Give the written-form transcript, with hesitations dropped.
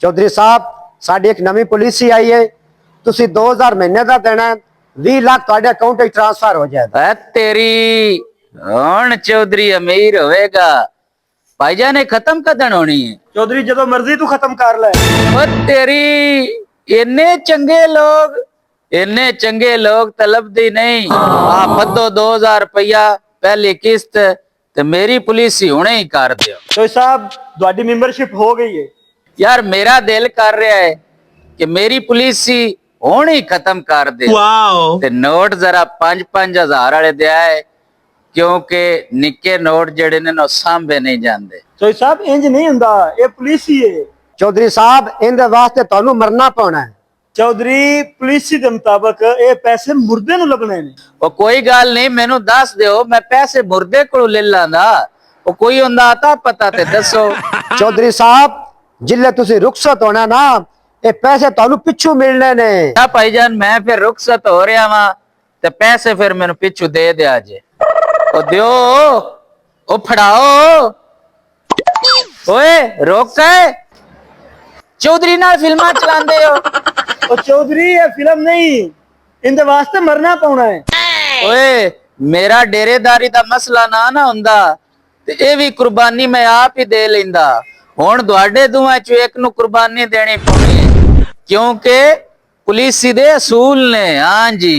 चौधरी साहब साड़ी एक नवी पॉलिसी आई है, तुसी 2000 महीने का देना है, 20 लाख ਤੁਹਾਡੇ ਅਕਾਊਂਟ ਵਿੱਚ ट्रांसफर हो जाएगा। तेरी हुण चौधरी अमीर होएगा। भाईजान ने खत्म कदन होनी है। चौधरी जो मर्जी तू खत्म कर ले। तेरी इन्ने चंगे लोग तलबदी नहीं। आप बदो 2000 रुपया पहली किस्त ते मेरी पॉलिसी हुणे ही कर दियो। तो साहब ਤੁਹਾਡੀ मेंबरशिप हो गई है। यार मेरा दिल कर रहा है कि मेरी पॉलिसी हुणे ही खत्म कर दे। ते नोट जरा 5-5 हजार वाले दिया है, क्योंकि निक्के नोट जेड़े ने सांभे नहीं जाते। तो साहब इंज नहीं हुंदा, ये पुलिस ही है। चौधरी साहब इनके वास्ते ਤੁਹਾਨੂੰ मरना पौना है। चौधरी पुलिस के मुताबिक ये पैसे मुर्दे नु लगने ने। वो कोई गल नहीं, मैनू दस दियो, मैं पैसे मुर्दे को ले लांदा। वो कोई हुंदा आता पता ते दसो। चौधरी साहब जिले तुसी रुखसत होना ना, ये पैसे ਤੁਹਾਨੂੰ पिछू मिलने ने। भाईजान मैं फिर रुखसत हो रहा वा ते पैसे फिर मैनू पिछू दे दिया जे। ओ दियो, ओ फड़ाओ। ओए रोक के चौधरी नाल फिल्मां चलांदे हो। और चौधरी ये फिल्म नहीं, इनके वास्ते मरना पौना है। ओए मेरा डेरेदारी दा मसला ना हुंदा ते ये भी कुर्बानी मैं आप ही दे लेंदा। हुण तुहाडे दोवां चों एक नू कुर्बानी देनी पौनी है, क्योंकि पुलिस दे असूल ने। हां जी।